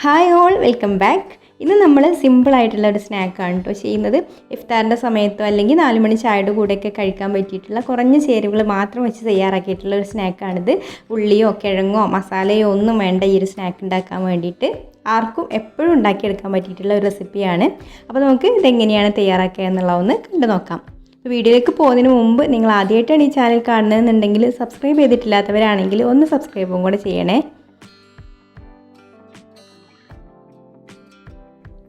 Hi all, welcome back. ഇന്ന് നമ്മൾ സിമ്പിളായിട്ടുള്ള ഒരു സ്നാക്കാണ് കേട്ടോ ചെയ്യുന്നത്. ഇഫ്താറിൻ്റെ സമയത്തോ അല്ലെങ്കിൽ 4 മണി ചായയുടെ കൂടെയൊക്കെ കഴിക്കാൻ പറ്റിയിട്ടുള്ള കുറഞ്ഞ ചേരുവകൾ മാത്രം വെച്ച് തയ്യാറാക്കിയിട്ടുള്ള ഒരു സ്നാക്കാണിത്. ഉള്ളിയോ കിഴങ്ങോ മസാലയോ ഒന്നും വേണ്ട ഈ ഒരു സ്നാക്ക് ഉണ്ടാക്കാൻ വേണ്ടിയിട്ട്. ആർക്കും എപ്പോഴും ഉണ്ടാക്കിയെടുക്കാൻ പറ്റിയിട്ടുള്ള ഒരു റെസിപ്പിയാണ്. അപ്പോൾ നമുക്ക് ഇതെങ്ങനെയാണ് തയ്യാറാക്കുക എന്നുള്ളതൊന്ന് കണ്ടു നോക്കാം. വീഡിയോയിലേക്ക് പോകുന്നതിന് മുമ്പ് നിങ്ങൾ ആദ്യമായിട്ടാണ് ഈ ചാനൽ കാണുന്നതെന്നുണ്ടെങ്കിൽ സബ്സ്ക്രൈബ് ചെയ്തിട്ടില്ലാത്തവരാണെങ്കിൽ ഒന്ന് സബ്സ്ക്രൈബും കൂടെ ചെയ്യണേ.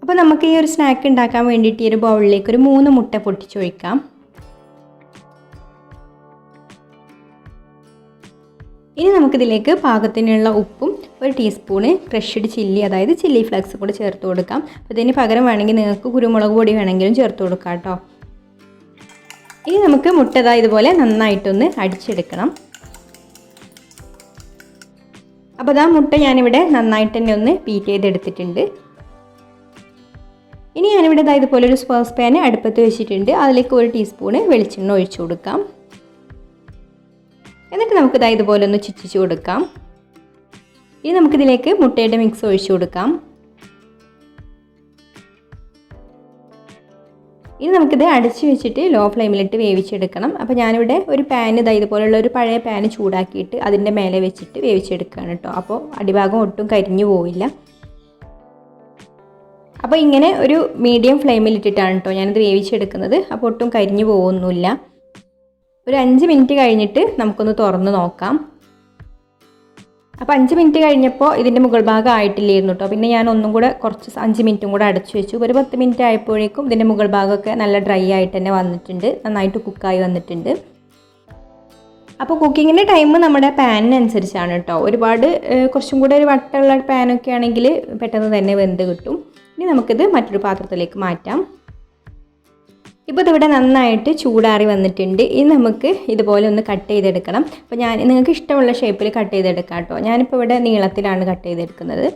അപ്പോൾ നമുക്ക് ഈ ഒരു സ്നാക്ക് ഉണ്ടാക്കാൻ വേണ്ടിയിട്ട് ഈ ഒരു ബൗളിലേക്ക് ഒരു 3 മുട്ട പൊട്ടിച്ചൊഴിക്കാം. ഇനി നമുക്കിതിലേക്ക് പാകത്തിനുള്ള ഉപ്പും 1 ടീസ്പൂണ് ക്രഷ്ഡ് ചില്ലി, അതായത് ചില്ലി ഫ്ലേക്സ് കൂടെ ചേർത്ത് കൊടുക്കാം. അപ്പോൾ ഇതിന് പകരം വേണമെങ്കിൽ നിങ്ങൾക്ക് കുരുമുളക് പൊടി വേണമെങ്കിലും ചേർത്ത് കൊടുക്കാം കേട്ടോ. ഇനി നമുക്ക് മുട്ട ഇതുപോലെ നന്നായിട്ടൊന്ന് അടിച്ചെടുക്കണം. അപ്പോൾ മുട്ട ഞാനിവിടെ നന്നായിട്ട് തന്നെ ഒന്ന് ബീറ്റ് ചെയ്തെടുത്തിട്ടുണ്ട്. ഇനി ഞാനിവിടെ ഇതുപോലെ ഒരു സോസ് പാൻ അടുപ്പത്ത് വെച്ചിട്ടുണ്ട്. അതിലേക്ക് 1 ടീസ്പൂണ് വെളിച്ചെണ്ണ ഒഴിച്ചു കൊടുക്കാം. എന്നിട്ട് നമുക്ക് ഇതുപോലെ ഒന്ന് ചുറ്റിച്ച് കൊടുക്കാം. ഇനി നമുക്കിതിലേക്ക് മുട്ടയുടെ മിക്സ് ഒഴിച്ചു കൊടുക്കാം. ഇനി നമുക്കിത് അടച്ചു വെച്ചിട്ട് ലോ ഫ്ലെയിമിലിട്ട് വേവിച്ചെടുക്കണം. അപ്പോൾ ഞാനിവിടെ ഒരു പാൻ ഇതുപോലുള്ള ഒരു പഴയ പാൻ ചൂടാക്കിയിട്ട് അതിൻ്റെ മേലെ വെച്ചിട്ട് വേവിച്ചെടുക്കുകയാണ് കേട്ടോ. അപ്പോൾ അടിഭാഗം ഒട്ടും കരിഞ്ഞു പോവില്ല. അപ്പോൾ ഇങ്ങനെ ഒരു മീഡിയം ഫ്ലെയിമിലിട്ടിട്ടാണ് കേട്ടോ ഞാനിത് വേവിച്ചെടുക്കുന്നത്. അപ്പോൾ ഒട്ടും കരിഞ്ഞു പോകുന്നില്ല. ഒരു 5 മിനിറ്റ് കഴിഞ്ഞിട്ട് നമുക്കൊന്ന് തുറന്ന് നോക്കാം. അപ്പോൾ 5 മിനിറ്റ് കഴിഞ്ഞപ്പോൾ ഇതിൻ്റെ മുകൾ ഭാഗം ആയിട്ടില്ലായിരുന്നു കേട്ടോ. പിന്നെ ഞാൻ ഒന്നും കൂടെ കുറച്ച് 5 മിനിറ്റും കൂടെ അടച്ചു വെച്ചു. ഒരു 10 മിനിറ്റ് ആയപ്പോഴേക്കും ഇതിൻ്റെ മുകൾ ഭാഗമൊക്കെ നല്ല ഡ്രൈ ആയിട്ട് തന്നെ വന്നിട്ടുണ്ട്, നന്നായിട്ട് കുക്കായി വന്നിട്ടുണ്ട്. അപ്പോൾ കുക്കിങ്ങിൻ്റെ ടൈം നമ്മുടെ പാനിനനുസരിച്ചാണ് കേട്ടോ. ഒരുപാട് കുറച്ചും കൂടെ ഒരു വട്ടമുള്ള പാനൊക്കെ ആണെങ്കിൽ പെട്ടെന്ന് തന്നെ വെന്ത് കിട്ടും. ഇനി നമുക്കിത് മറ്റൊരു പാത്രത്തിലേക്ക് മാറ്റാം. ഇപ്പോൾ ഇതിവിടെ നന്നായിട്ട് ചൂടാറി വന്നിട്ടുണ്ട്. ഇനി നമുക്ക് ഇതുപോലെ ഒന്ന് കട്ട് ചെയ്തെടുക്കണം. അപ്പോൾ നിങ്ങൾക്ക് ഇഷ്ടമുള്ള ഷേപ്പിൽ കട്ട് ചെയ്തെടുക്കാം കേട്ടോ. ഞാനിപ്പോൾ ഇവിടെ നീളത്തിലാണ് കട്ട് ചെയ്തെടുക്കുന്നത്.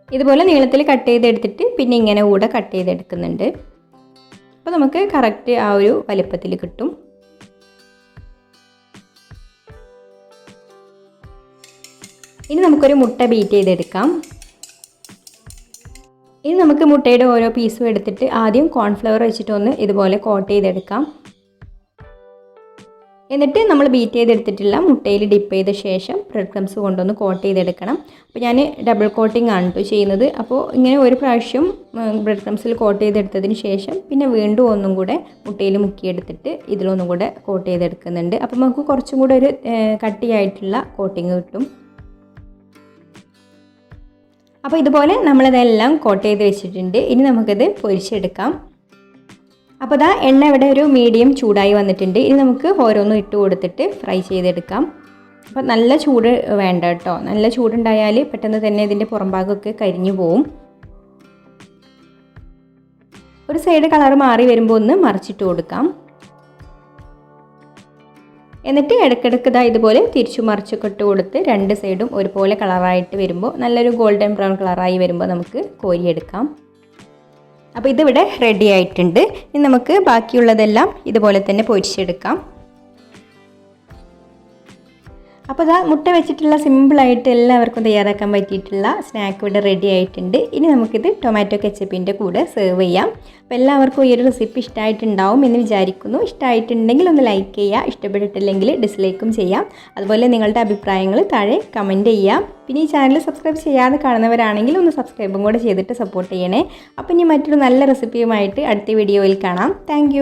ഇതുപോലെ നീളത്തിൽ കട്ട് ചെയ്തെടുത്തിട്ട് പിന്നെ ഇങ്ങനെ കൂടെ കട്ട് ചെയ്തെടുക്കുന്നുണ്ട്. അപ്പോൾ നമുക്ക് കറക്റ്റ് ആ ഒരു വലിപ്പത്തിൽ കിട്ടും. ഇനി നമുക്കൊരു മുട്ട ബീറ്റ് ചെയ്തെടുക്കാം. ഇനി നമുക്ക് മുട്ടയുടെ ഓരോ പീസും എടുത്തിട്ട് ആദ്യം കോൺഫ്ലവർ വെച്ചിട്ടൊന്ന് ഇതുപോലെ കോട്ട് ചെയ്തെടുക്കാം. എന്നിട്ട് നമ്മൾ ബീറ്റ് ചെയ്തെടുത്തിട്ടുള്ള മുട്ടയിൽ ഡിപ്പ് ചെയ്ത ശേഷം ബ്രെഡ് ക്രംസ് കൊണ്ടൊന്ന് കോട്ട് ചെയ്തെടുക്കണം. അപ്പോൾ ഞാൻ ഡബിൾ കോട്ടിംഗ് ആണ് കേട്ടോ ചെയ്യുന്നത്. അപ്പോൾ ഇങ്ങനെ ഒരു പ്രാവശ്യം ബ്രെഡ് ക്രംസിൽ കോട്ട് ചെയ്തെടുത്തതിന് ശേഷം പിന്നെ വീണ്ടും ഒന്നും കൂടെ മുട്ടയിൽ മുക്കിയെടുത്തിട്ട് ഇതിലൊന്നും കൂടെ കോട്ട് ചെയ്തെടുക്കുന്നുണ്ട്. അപ്പോൾ നമുക്ക് കുറച്ചും കൂടെ ഒരു കട്ടിയായിട്ടുള്ള കോട്ടിങ് കിട്ടും. അപ്പോൾ ഇതുപോലെ നമ്മളിതെല്ലാം കോട്ട് ചെയ്ത് വെച്ചിട്ടുണ്ട്. ഇനി നമുക്കിത് പൊരിച്ചെടുക്കാം. അപ്പോൾ എണ്ണ ഇവിടെ ഒരു മീഡിയം ചൂടായി വന്നിട്ടുണ്ട്. ഇനി നമുക്ക് ഓരോന്നും ഇട്ട് കൊടുത്തിട്ട് ഫ്രൈ ചെയ്തെടുക്കാം. അപ്പോൾ നല്ല ചൂട് വേണ്ട കേട്ടോ. നല്ല ചൂടുണ്ടായാൽ പെട്ടെന്ന് തന്നെ ഇതിൻ്റെ പുറംഭാഗമൊക്കെ കരിഞ്ഞു പോവും. ഒരു സൈഡ് കളർ മാറി വരുമ്പോൾ ഒന്ന് മറിച്ചിട്ട് കൊടുക്കാം. എന്നിട്ട് ഇടയ്ക്കിടയ്ക്ക് ഇതുപോലെ തിരിച്ചു മറിച്ചൊക്കെ ഇട്ട് കൊടുത്ത് 2 സൈഡും ഒരുപോലെ കളറായിട്ട് വരുമ്പോൾ നല്ലൊരു ഗോൾഡൻ ബ്രൗൺ കളറായി വരുമ്പോൾ നമുക്ക് കോരിയെടുക്കാം. അപ്പോൾ ഇതിവിടെ റെഡി ആയിട്ടുണ്ട്. ഇനി നമുക്ക് ബാക്കിയുള്ളതെല്ലാം ഇതുപോലെ തന്നെ പൊരിച്ചെടുക്കാം. അപ്പോൾ മുട്ട വെച്ചിട്ടുള്ള സിമ്പിളായിട്ട് എല്ലാവർക്കും തയ്യാറാക്കാൻ പറ്റിയിട്ടുള്ള സ്നാക്ക് ഇവിടെ റെഡി ആയിട്ടുണ്ട്. ഇനി നമുക്കിത് ടൊമാറ്റോ കെച്ചപ്പിൻ്റെ കൂടെ സെർവ് ചെയ്യാം. അപ്പോൾ എല്ലാവർക്കും ഈ ഒരു റെസിപ്പി ഇഷ്ടമായിട്ടുണ്ടാവും എന്ന് വിചാരിക്കുന്നു. ഇഷ്ടമായിട്ടുണ്ടെങ്കിൽ ഒന്ന് ലൈക്ക് ചെയ്യുക, ഇഷ്ടപ്പെട്ടിട്ടില്ലെങ്കിൽ ഡിസ്ലൈക്കും ചെയ്യാം. അതുപോലെ നിങ്ങളുടെ അഭിപ്രായങ്ങൾ താഴെ കമൻറ്റ് ചെയ്യാം. പിന്നെ ഈ ചാനൽ സബ്സ്ക്രൈബ് ചെയ്യാതെ കാണുന്നവരാണെങ്കിൽ ഒന്ന് സബ്സ്ക്രൈബും കൂടെ ചെയ്തിട്ട് സപ്പോർട്ട് ചെയ്യണേ. അപ്പോൾ ഇനി മറ്റൊരു നല്ല റെസിപ്പിയുമായിട്ട് അടുത്ത വീഡിയോയിൽ കാണാം. താങ്ക്